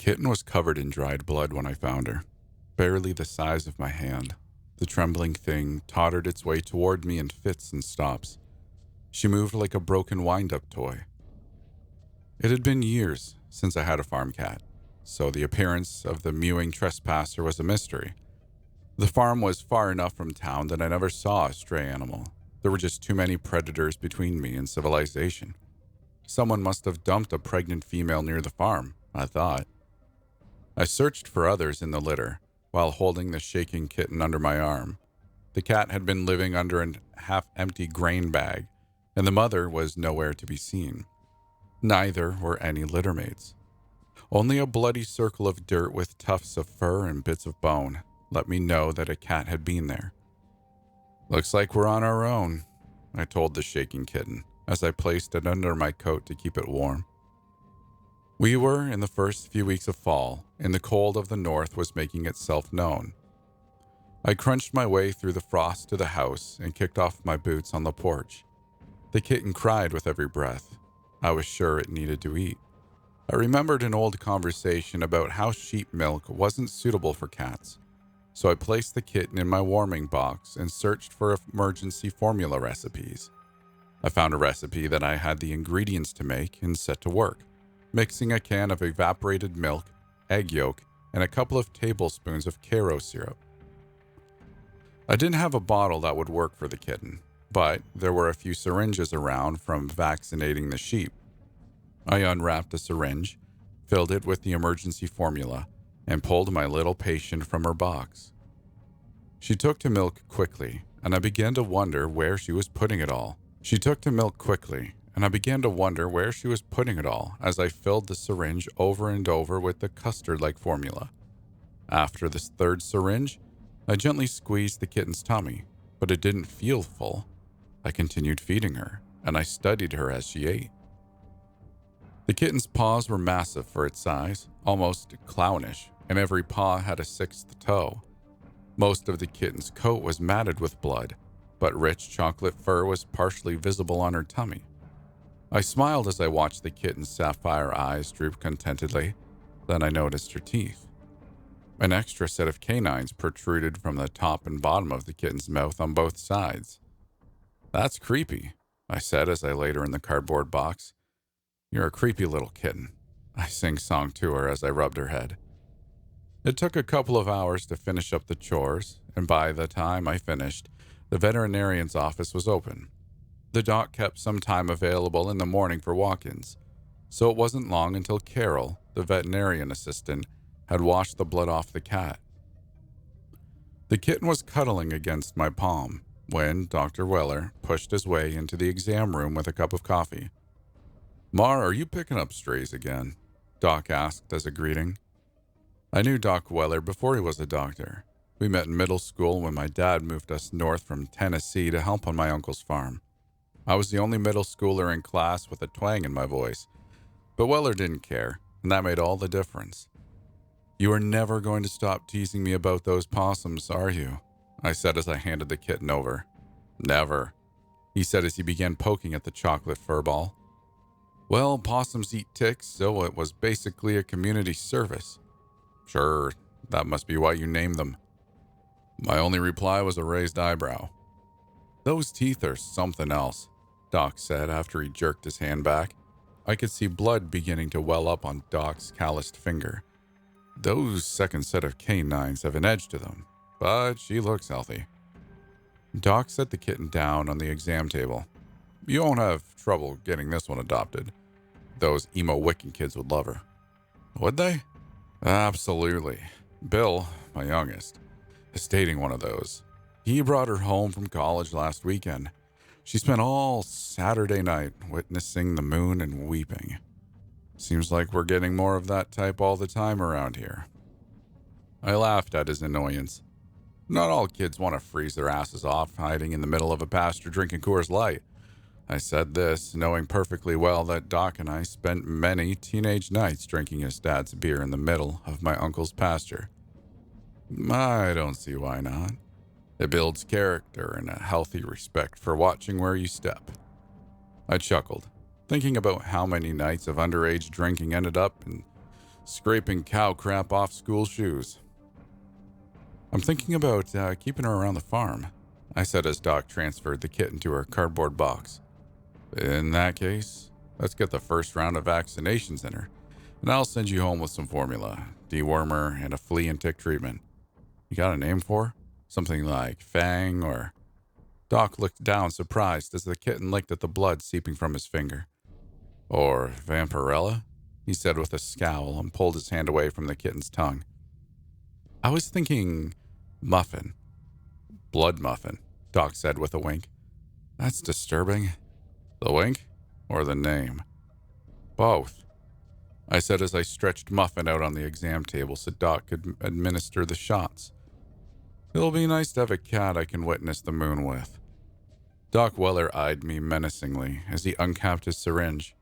Kitten was covered in dried blood when I found her, barely the size of my hand. The trembling thing tottered its way toward me in fits and stops. She moved like a broken wind-up toy. It had been years since I had a farm cat, so the appearance of the mewing trespasser was a mystery. The farm was far enough from town that I never saw a stray animal. There were just too many predators between me and civilization. Someone must have dumped a pregnant female near the farm, I thought. I searched for others in the litter while holding the shaking kitten under my arm. The cat had been living under a half-empty grain bag, and the mother was nowhere to be seen. Neither were any littermates. Only a bloody circle of dirt with tufts of fur and bits of bone let me know that a cat had been there. "Looks like we're on our own," I told the shaking kitten as I placed it under my coat to keep it warm. We were in the first few weeks of fall, and the cold of the north was making itself known. I crunched my way through the frost to the house and kicked off my boots on the porch. The kitten cried with every breath. I was sure it needed to eat. I remembered an old conversation about how sheep milk wasn't suitable for cats, so I placed the kitten in my warming box and searched for emergency formula recipes. I found a recipe that I had the ingredients to make and set to work, mixing a can of evaporated milk, egg yolk, and a couple of tablespoons of Karo syrup. I didn't have a bottle that would work for the kitten, but there were a few syringes around from vaccinating the sheep. I unwrapped a syringe, filled it with the emergency formula, and pulled my little patient from her box. She took to milk quickly, and I began to wonder where she was putting it all. As I filled the syringe over and over with the custard-like formula. After this third syringe, I gently squeezed the kitten's tummy, but it didn't feel full. I continued feeding her, and I studied her as she ate. The kitten's paws were massive for its size, almost clownish, and every paw had a sixth toe. Most of the kitten's coat was matted with blood, but rich chocolate fur was partially visible on her tummy. I smiled as I watched the kitten's sapphire eyes droop contentedly. Then I noticed her teeth. An extra set of canines protruded from the top and bottom of the kitten's mouth on both sides. "That's creepy," I said as I laid her in the cardboard box. "You're a creepy little kitten," I sing-songed to her as I rubbed her head. It took a couple of hours to finish up the chores, and by the time I finished, the veterinarian's office was open. The doc kept some time available in the morning for walk-ins, so it wasn't long until Carol, the veterinarian assistant, had washed the blood off the cat. The kitten was cuddling against my palm when Dr. Weller pushed his way into the exam room with a cup of coffee. "Mar, are you picking up strays again?" Doc asked as a greeting. I knew Doc Weller before he was a doctor. We met in middle school when my dad moved us north from Tennessee to help on my uncle's farm. I was the only middle schooler in class with a twang in my voice, but Weller didn't care, and that made all the difference. "You are never going to stop teasing me about those possums, are you?" I said as I handed the kitten over. "Never," he said as he began poking at the chocolate fur ball. "Well, possums eat ticks, so it was basically a community service." "Sure, that must be why you named them." My only reply was a raised eyebrow. "Those teeth are something else," Doc said after he jerked his hand back. I could see blood beginning to well up on Doc's calloused finger. "Those second set of canines have an edge to them, but she looks healthy." Doc set the kitten down on the exam table. "You won't have trouble getting this one adopted. Those emo Wiccan kids would love her." "Would they?" "Absolutely. Bill, my youngest, is dating one of those. He brought her home from college last weekend. She spent all Saturday night witnessing the moon and weeping. Seems like we're getting more of that type all the time around here." I laughed at his annoyance. Not all kids want to freeze their asses off hiding in the middle of a pasture drinking Coors Light. I said this, knowing perfectly well that Doc and I spent many teenage nights drinking his dad's beer in the middle of my uncle's pasture. I don't see why not. It builds character and a healthy respect for watching where you step. I chuckled, thinking about how many nights of underage drinking ended up in scraping cow crap off school shoes. I'm thinking about keeping her around the farm, I said as Doc transferred the kitten to her cardboard box. In that case, let's get the first round of vaccinations in her, and I'll send you home with some formula, dewormer, and a flea and tick treatment. You got a name for her? Something like Fang or... Doc looked down surprised as the kitten licked at the blood seeping from his finger. Or Vampirella? He said with a scowl and pulled his hand away from the kitten's tongue. I was thinking Muffin. Blood Muffin, Doc said with a wink. That's disturbing. The wink or the name? Both, I said as I stretched Muffin out on the exam table so Doc could administer the shots. It'll be nice to have a cat I can witness the moon with. Doc Weller eyed me menacingly as he uncapped his syringe.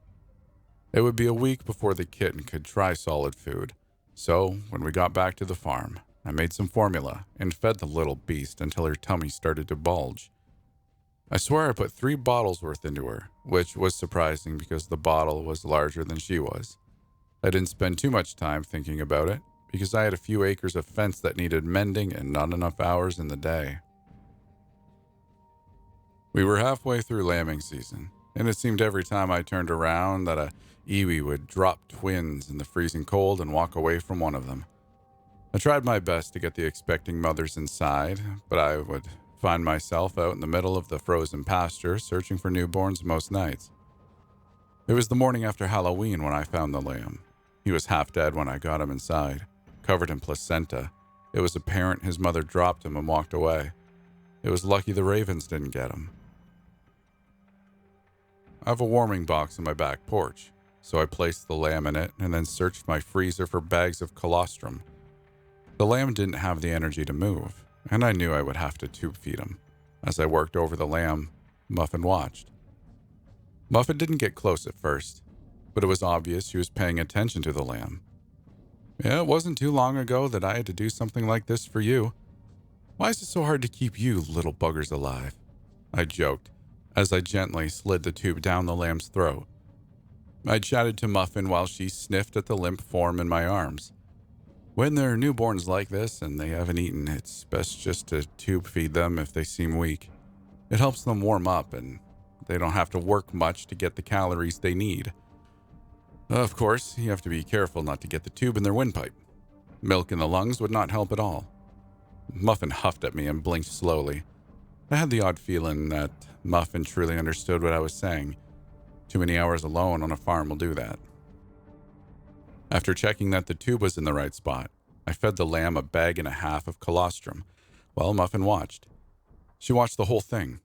It would be a week before the kitten could try solid food, so when we got back to the farm, I made some formula and fed the little beast until her tummy started to bulge. I swear I put 3 bottles worth into her, which was surprising because the bottle was larger than she was. I didn't spend too much time thinking about it because I had a few acres of fence that needed mending and not enough hours in the day. We were halfway through lambing season, and it seemed every time I turned around that a iwi would drop twins in the freezing cold and walk away from one of them. I tried my best to get the expecting mothers inside, but I would find myself out in the middle of the frozen pasture searching for newborns most nights. It was the morning after Halloween when I found the lamb. He was half dead when I got him inside, covered in placenta. It was apparent his mother dropped him and walked away. It was lucky the ravens didn't get him. I have a warming box on my back porch, so I placed the lamb in it and then searched my freezer for bags of colostrum. The lamb didn't have the energy to move, and I knew I would have to tube feed him. As I worked over the lamb, Muffin watched. Muffin didn't get close at first, but it was obvious she was paying attention to the lamb. Yeah, it wasn't too long ago that I had to do something like this for you. Why is it so hard to keep you little buggers alive? I joked, as I gently slid the tube down the lamb's throat. I chatted to Muffin while she sniffed at the limp form in my arms. When they're newborns like this and they haven't eaten, it's best just to tube feed them if they seem weak. It helps them warm up and they don't have to work much to get the calories they need. Of course, you have to be careful not to get the tube in their windpipe. Milk in the lungs would not help at all. Muffin huffed at me and blinked slowly. I had the odd feeling that Muffin truly understood what I was saying. Too many hours alone on a farm will do that. After checking that the tube was in the right spot, I fed the lamb a bag and a half of colostrum, while Muffin watched. She watched the whole thing.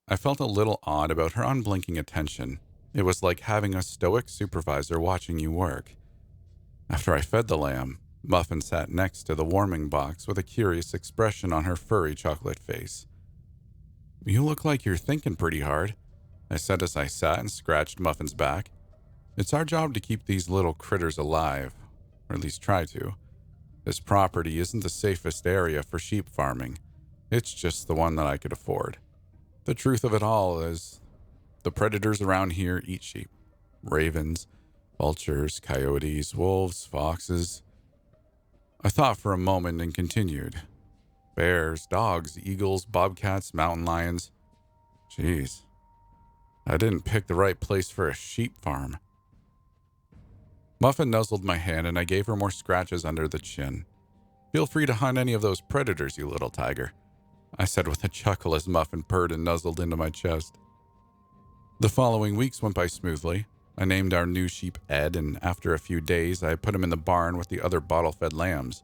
I felt a little odd about her unblinking attention. It was like having a stoic supervisor watching you work. After I fed the lamb, Muffin sat next to the warming box with a curious expression on her furry chocolate face. You look like you're thinking pretty hard, I said as I sat and scratched Muffin's back. It's our job to keep these little critters alive, or at least try to. This property isn't the safest area for sheep farming. It's just the one that I could afford. The truth of it all is the predators around here eat sheep. Ravens, vultures, coyotes, wolves, foxes. I thought for a moment and continued. Bears, dogs, eagles, bobcats, mountain lions. Jeez, I didn't pick the right place for a sheep farm. Muffin nuzzled my hand and I gave her more scratches under the chin. Feel free to hunt any of those predators, you little tiger, I said with a chuckle as Muffin purred and nuzzled into my chest. The following weeks went by smoothly. I named our new sheep Ed, and after a few days, I put him in the barn with the other bottle-fed lambs.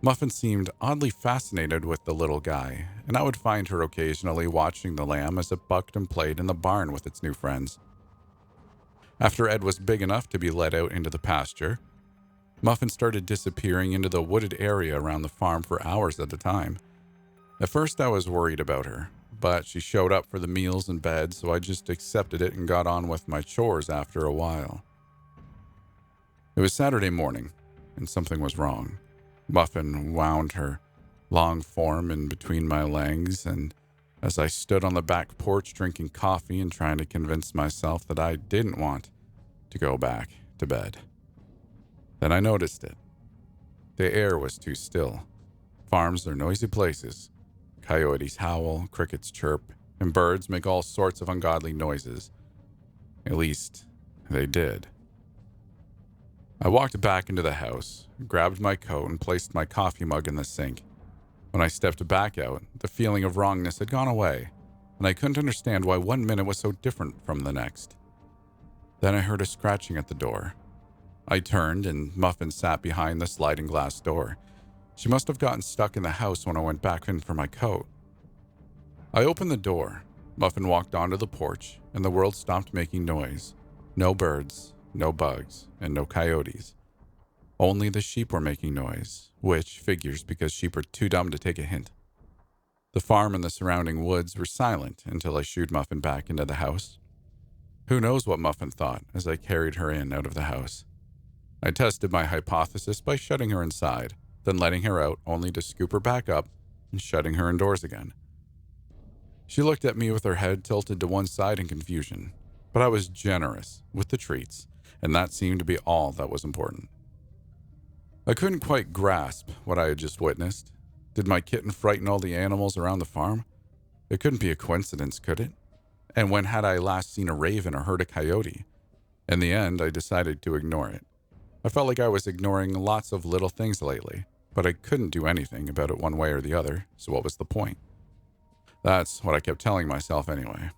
Muffin seemed oddly fascinated with the little guy, and I would find her occasionally watching the lamb as it bucked and played in the barn with its new friends. After Ed was big enough to be let out into the pasture, Muffin started disappearing into the wooded area around the farm for hours at a time. At first I was worried about her, but she showed up for the meals and bed, so I just accepted it and got on with my chores after a while. It was Saturday morning, and something was wrong. Muffin wound her long form in between my legs, and as I stood on the back porch drinking coffee and trying to convince myself that I didn't want to go back to bed. Then I noticed it. The air was too still. Farms are noisy places. Coyotes howl, crickets chirp, and birds make all sorts of ungodly noises. At least, they did. I walked back into the house, grabbed my coat, and placed my coffee mug in the sink. When I stepped back out, the feeling of wrongness had gone away, and I couldn't understand why one minute was so different from the next. Then I heard a scratching at the door. I turned, and Muffin sat behind the sliding glass door. She must have gotten stuck in the house when I went back in for my coat. I opened the door. Muffin walked onto the porch, and the world stopped making noise. No birds, no bugs, and no coyotes. Only the sheep were making noise, which figures because sheep are too dumb to take a hint. The farm and the surrounding woods were silent until I shooed Muffin back into the house. Who knows what Muffin thought as I carried her in out of the house. I tested my hypothesis by shutting her inside, then letting her out only to scoop her back up and shutting her indoors again. She looked at me with her head tilted to one side in confusion, but I was generous with the treats, and that seemed to be all that was important. I couldn't quite grasp what I had just witnessed. Did my kitten frighten all the animals around the farm? It couldn't be a coincidence, could it? And when had I last seen a raven or heard a coyote? In the end, I decided to ignore it. I felt like I was ignoring lots of little things lately, but I couldn't do anything about it one way or the other, so what was the point? That's what I kept telling myself anyway.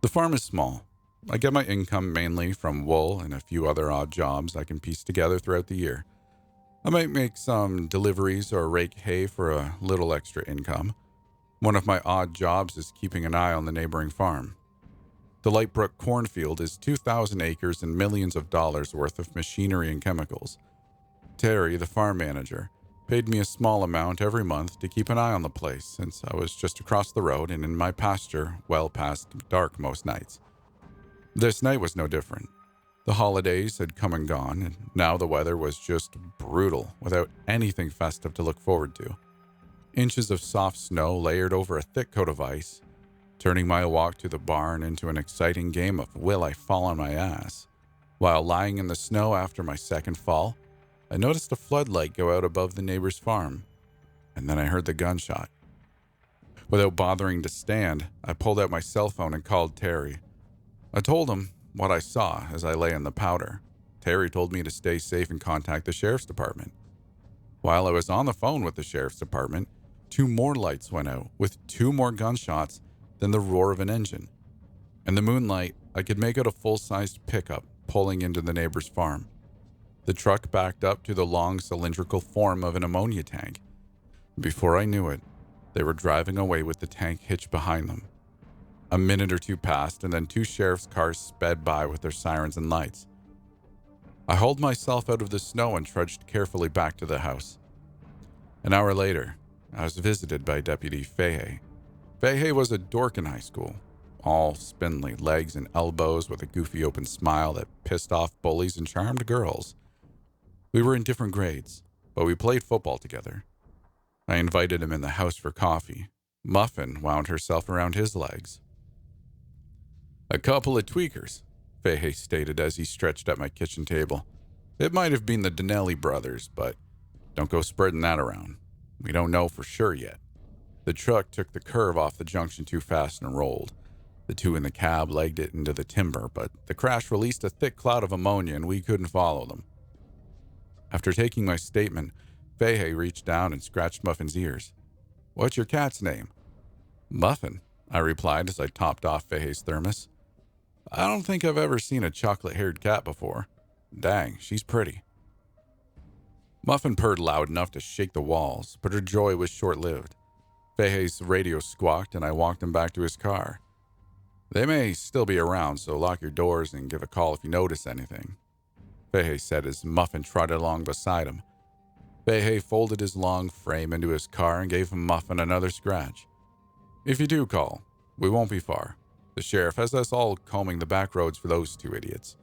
The farm is small. I get my income mainly from wool and a few other odd jobs I can piece together throughout the year. I might make some deliveries or rake hay for a little extra income. One of my odd jobs is keeping an eye on the neighboring farm. The Lightbrook cornfield is 2,000 acres and millions of dollars worth of machinery and chemicals. Terry, the farm manager, paid me a small amount every month to keep an eye on the place since I was just across the road and in my pasture well past dark most nights. This night was no different. The holidays had come and gone, and now the weather was just brutal without anything festive to look forward to. Inches of soft snow layered over a thick coat of ice, turning my walk to the barn into an exciting game of will I fall on my ass. While lying in the snow after my second fall, I noticed a floodlight go out above the neighbor's farm, and then I heard the gunshot. Without bothering to stand, I pulled out my cell phone and called Terry. I told him what I saw as I lay in the powder. Terry told me to stay safe and contact the sheriff's department. While I was on the phone with the sheriff's department, 2 more lights went out with 2 more gunshots than the roar of an engine. In the moonlight, I could make out a full-sized pickup pulling into the neighbor's farm. The truck backed up to the long cylindrical form of an ammonia tank. Before I knew it, they were driving away with the tank hitched behind them. A minute or two passed, and then 2 sheriff's cars sped by with their sirens and lights. I hauled myself out of the snow and trudged carefully back to the house. An hour later, I was visited by Deputy Fahey. Fahey was a dork in high school, all spindly legs and elbows with a goofy open smile that pissed off bullies and charmed girls. We were in different grades, but we played football together. I invited him in the house for coffee. Muffin wound herself around his legs. "A couple of tweakers," Fahey stated as he stretched at my kitchen table. "It might have been the Donnelly brothers, but don't go spreading that around. We don't know for sure yet." The truck took the curve off the junction too fast and rolled. The 2 in the cab legged it into the timber, but the crash released a thick cloud of ammonia and we couldn't follow them. After taking my statement, Fahey reached down and scratched Muffin's ears. "What's your cat's name?" "Muffin," I replied as I topped off Fahey's thermos. "I don't think I've ever seen a chocolate-haired cat before. Dang, she's pretty." Muffin purred loud enough to shake the walls, but her joy was short-lived. Fahey's radio squawked and I walked him back to his car. "They may still be around, so lock your doors and give a call if you notice anything," Fahey said as Muffin trotted along beside him. Fahey folded his long frame into his car and gave Muffin another scratch. "If you do call, we won't be far. The sheriff has us all combing the back roads for those 2 idiots."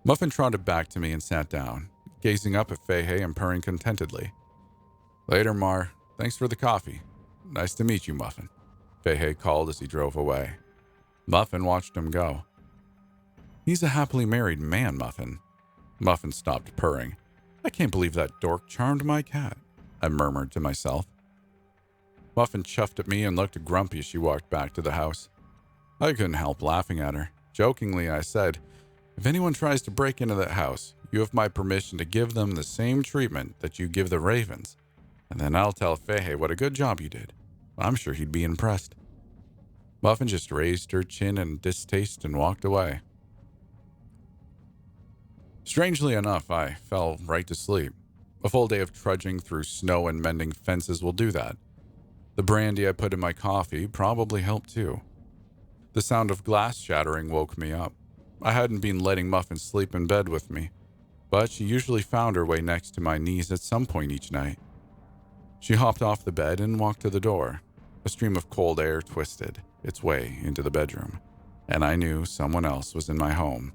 Muffin trotted back to me and sat down, gazing up at Fahey and purring contentedly. "Later, Mar. Thanks for the coffee. Nice to meet you, Muffin," Fahey called as he drove away. Muffin watched him go. "He's a happily married man, Muffin." Muffin stopped purring. I can't believe that dork charmed my cat, I murmured to myself. Muffin chuffed at me and looked grumpy as she walked back to the house. I couldn't help laughing at her. Jokingly, I said, if anyone tries to break into that house, you have my permission to give them the same treatment that you give the ravens. And then I'll tell Feihe what a good job you did. I'm sure he'd be impressed. Muffin just raised her chin in distaste and walked away. Strangely enough, I fell right to sleep. A full day of trudging through snow and mending fences will do that. The brandy I put in my coffee probably helped too. The sound of glass shattering woke me up. I hadn't been letting Muffin sleep in bed with me, but she usually found her way next to my knees at some point each night. She hopped off the bed and walked to the door. A stream of cold air twisted its way into the bedroom, and I knew someone else was in my home.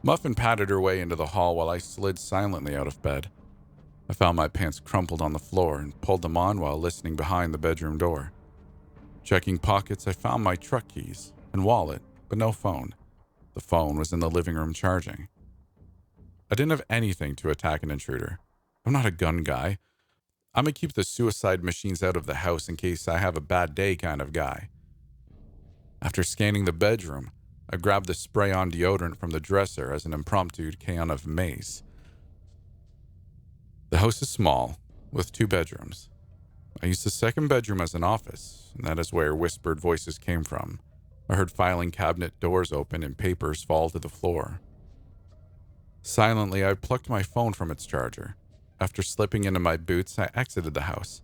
Muffin patted her way into the hall while I slid silently out of bed. I found my pants crumpled on the floor and pulled them on while listening behind the bedroom door. Checking pockets, I found my truck keys and wallet, but no phone. The phone was in the living room charging. I didn't have anything to attack an intruder. I'm not a gun guy. I'm a keep the suicide machines out of the house in case I have a bad day kind of guy. After scanning the bedroom, I grabbed the spray-on deodorant from the dresser as an impromptu can of mace. The house is small, with 2 bedrooms. I used the second bedroom as an office, and that is where whispered voices came from. I heard filing cabinet doors open and papers fall to the floor. Silently, I plucked my phone from its charger. After slipping into my boots, I exited the house.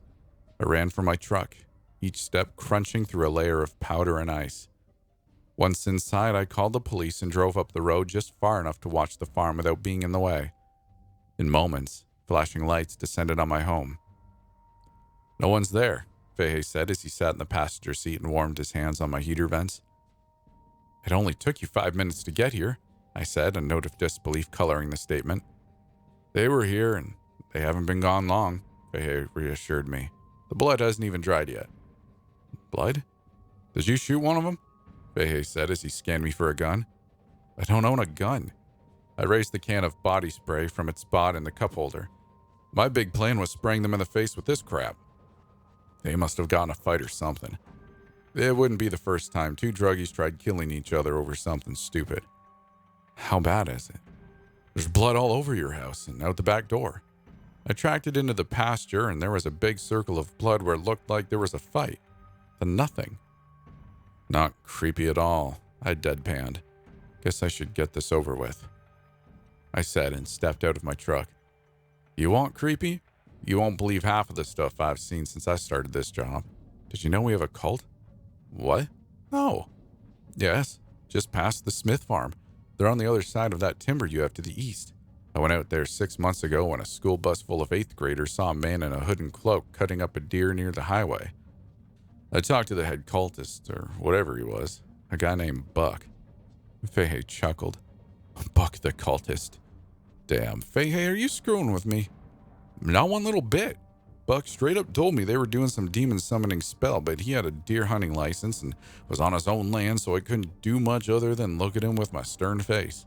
I ran for my truck, each step crunching through a layer of powder and ice. Once inside, I called the police and drove up the road just far enough to watch the farm without being in the way. In moments, flashing lights descended on my home. No one's there, Feihe said as he sat in the passenger seat and warmed his hands on my heater vents. It only took you 5 minutes to get here, I said, a note of disbelief coloring the statement. They were here and they haven't been gone long, Feihe reassured me. The blood hasn't even dried yet. Blood? Did you shoot one of them? Feihe said as he scanned me for a gun. I don't own a gun. I raised the can of body spray from its spot in the cup holder. My big plan was spraying them in the face with this crap. They must have gotten a fight or something. It wouldn't be the first time 2 druggies tried killing each other over something stupid. How bad is it? There's blood all over your house and out the back door. I tracked it into the pasture and there was a big circle of blood where it looked like there was a fight. Then nothing. Not creepy at all, I deadpanned. Guess I should get this over with, I said and stepped out of my truck. You want creepy? You won't believe half of the stuff I've seen since I started this job. Did you know we have a cult? What? No. Yes, just past the Smith farm. They're on the other side of that timber you have to the east. I went out there 6 months ago when a school bus full of 8th graders saw a man in a hood and cloak cutting up a deer near the highway. I talked to the head cultist, or whatever he was, a guy named Buck. Feihe chuckled. Buck the cultist. Damn, Feihe, are you screwing with me? Not one little bit. Buck straight up told me they were doing some demon summoning spell, but he had a deer hunting license and was on his own land, so I couldn't do much other than look at him with my stern face.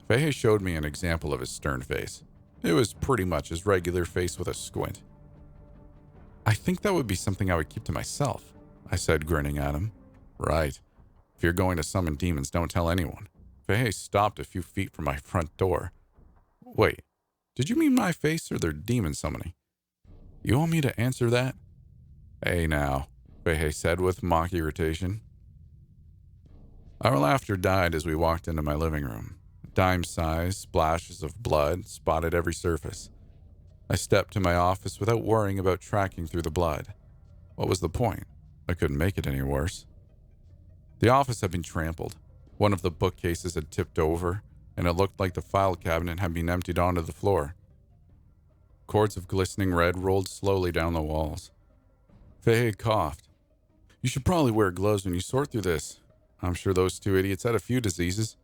Feihe showed me an example of his stern face. It was pretty much his regular face with a squint. I think that would be something I would keep to myself, I said, grinning at him. Right. If you're going to summon demons, don't tell anyone. Feihe stopped a few feet from my front door. Wait, did you mean my face or their demon summoning? You want me to answer that? Hey now, Feihe said with mock irritation. Our laughter died as we walked into my living room. Dime-sized splashes of blood spotted every surface. I stepped to my office without worrying about tracking through the blood. What was the point? I couldn't make it any worse. The office had been trampled. One of the bookcases had tipped over, and it looked like the file cabinet had been emptied onto the floor. Cords of glistening red rolled slowly down the walls. Feihe coughed. You should probably wear gloves when you sort through this. I'm sure those 2 idiots had a few diseases.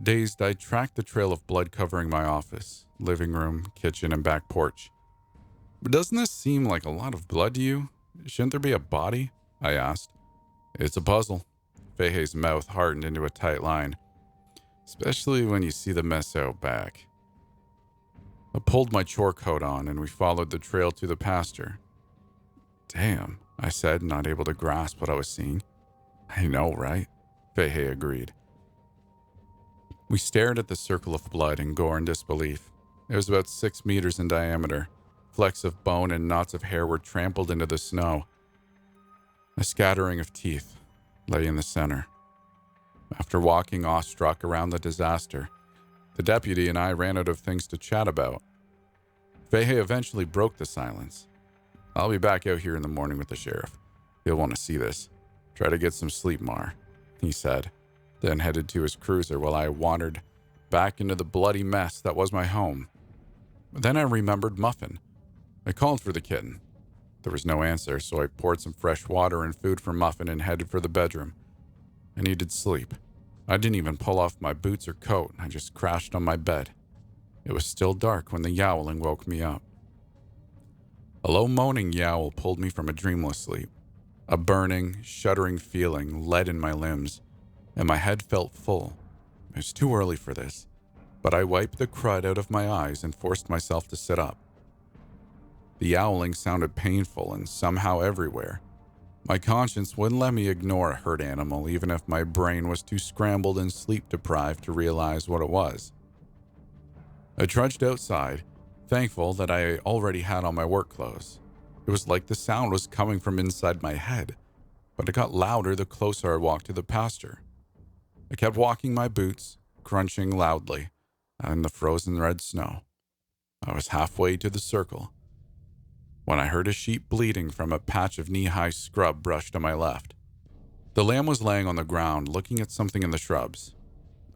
Dazed, I tracked the trail of blood covering my office, living room, kitchen, and back porch. But doesn't this seem like a lot of blood to you? Shouldn't there be a body? I asked. It's a puzzle. Feihe's mouth hardened into a tight line. especially when you see the mess out back. I pulled my chore coat on and we followed the trail to the pasture. Damn, I said, not able to grasp what I was seeing. I know, right? Feihe agreed. We stared at the circle of blood in gore and disbelief. It was about 6 meters in diameter. Flecks of bone and knots of hair were trampled into the snow. A scattering of teeth lay in the center. After walking awestruck around the disaster, the deputy and I ran out of things to chat about. Feihe eventually broke the silence. I'll be back out here in the morning with the sheriff. He'll want to see this. Try to get some sleep, Mar, he said, then headed to his cruiser while I wandered back into the bloody mess that was my home. Then I remembered Muffin. I called for the kitten. There was no answer, so I poured some fresh water and food for Muffin and headed for the bedroom. I needed sleep. I didn't even pull off my boots or coat. I just crashed on my bed. It was still dark when the yowling woke me up. A low moaning yowl pulled me from a dreamless sleep. A burning, shuddering feeling led in my limbs, and my head felt full. It was too early for this, but I wiped the crud out of my eyes and forced myself to sit up. The yowling sounded painful and somehow everywhere. My conscience wouldn't let me ignore a hurt animal, even if my brain was too scrambled and sleep-deprived to realize what it was. I trudged outside, thankful that I already had on my work clothes. It was like the sound was coming from inside my head, but it got louder the closer I walked to the pasture. I kept walking my boots, crunching loudly, in the frozen red snow. I was halfway to the circle when I heard a sheep bleeding from a patch of knee-high scrub brush to my left. The lamb was laying on the ground, looking at something in the shrubs.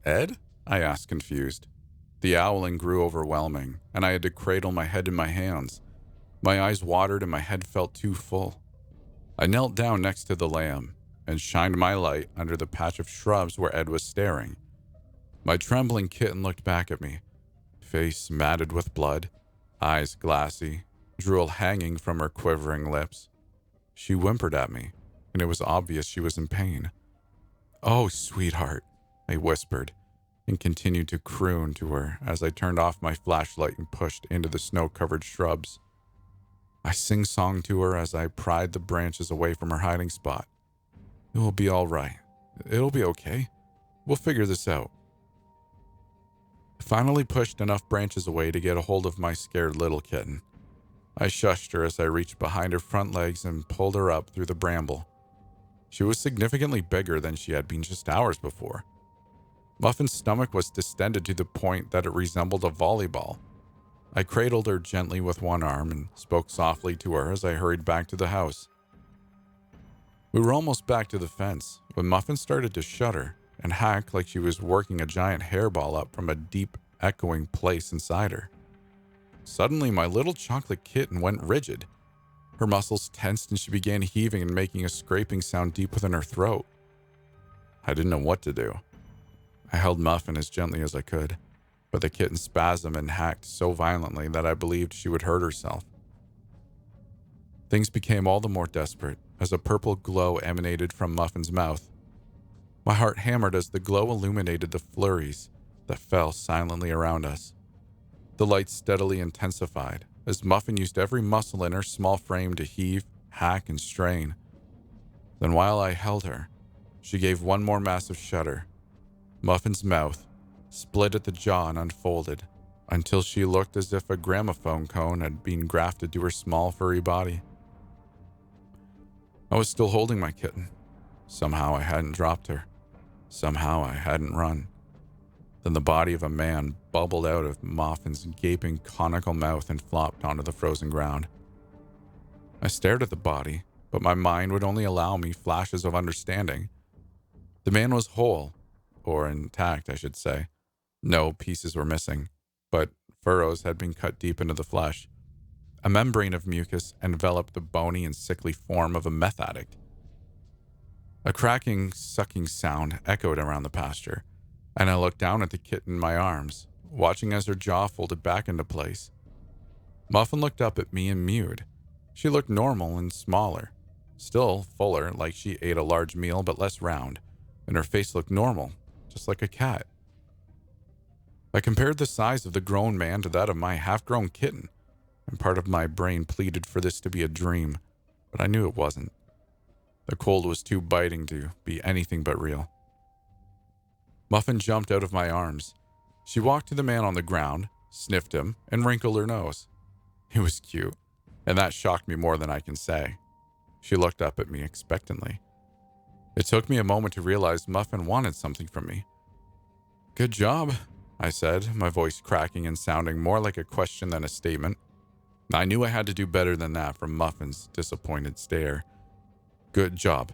"Ed?" I asked, confused. The howling grew overwhelming, and I had to cradle my head in my hands. My eyes watered and my head felt too full. I knelt down next to the lamb and shined my light under the patch of shrubs where Ed was staring. My trembling kitten looked back at me, face matted with blood, eyes glassy, drool hanging from her quivering lips. She whimpered at me, and it was obvious she was in pain. "Oh, sweetheart," I whispered, and continued to croon to her as I turned off my flashlight and pushed into the snow-covered shrubs. I sing-songed to her as I pried the branches away from her hiding spot. "It will be all right. It'll be okay. We'll figure this out." I finally pushed enough branches away to get a hold of my scared little kitten. I shushed her as I reached behind her front legs and pulled her up through the bramble. She was significantly bigger than she had been just hours before. Muffin's stomach was distended to the point that it resembled a volleyball. I cradled her gently with one arm and spoke softly to her as I hurried back to the house. We were almost back to the fence when Muffin started to shudder and hack like she was working a giant hairball up from a deep, echoing place inside her. Suddenly, my little chocolate kitten went rigid. Her muscles tensed and she began heaving and making a scraping sound deep within her throat. I didn't know what to do. I held Muffin as gently as I could, but the kitten spasmed and hacked so violently that I believed she would hurt herself. Things became all the more desperate as a purple glow emanated from Muffin's mouth. My heart hammered as the glow illuminated the flurries that fell silently around us. The light steadily intensified as Muffin used every muscle in her small frame to heave, hack, and strain. Then while I held her, she gave one more massive shudder. Muffin's mouth split at the jaw and unfolded until she looked as if a gramophone cone had been grafted to her small furry body. I was still holding my kitten. Somehow I hadn't dropped her. Somehow I hadn't run. Then the body of a man bubbled out of Muffin's gaping conical mouth and flopped onto the frozen ground. I stared at the body, but my mind would only allow me flashes of understanding. The man was whole, or intact, I should say. No pieces were missing, but furrows had been cut deep into the flesh. A membrane of mucus enveloped the bony and sickly form of a meth addict. A cracking, sucking sound echoed around the pasture, and I looked down at the kitten in my arms, watching as her jaw folded back into place. Muffin looked up at me and mewed. She looked normal and smaller, still fuller, like she ate a large meal but less round, and her face looked normal, just like a cat. I compared the size of the grown man to that of my half-grown kitten, and part of my brain pleaded for this to be a dream, but I knew it wasn't. The cold was too biting to be anything but real. Muffin jumped out of my arms. She walked to the man on the ground, sniffed him, and wrinkled her nose. He was cute, and that shocked me more than I can say. She looked up at me expectantly. It took me a moment to realize Muffin wanted something from me. "Good job," I said, my voice cracking and sounding more like a question than a statement. I knew I had to do better than that from Muffin's disappointed stare. "Good job,"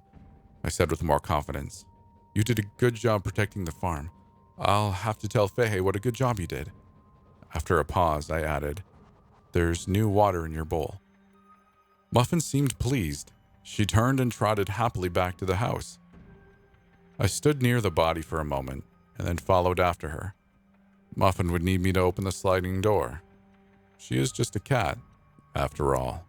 I said with more confidence. "You did a good job protecting the farm. I'll have to tell Fahey what a good job you did." After a pause, I added, "There's new water in your bowl." Muffin seemed pleased. She turned and trotted happily back to the house. I stood near the body for a moment and then followed after her. Muffin would need me to open the sliding door. She is just a cat, after all.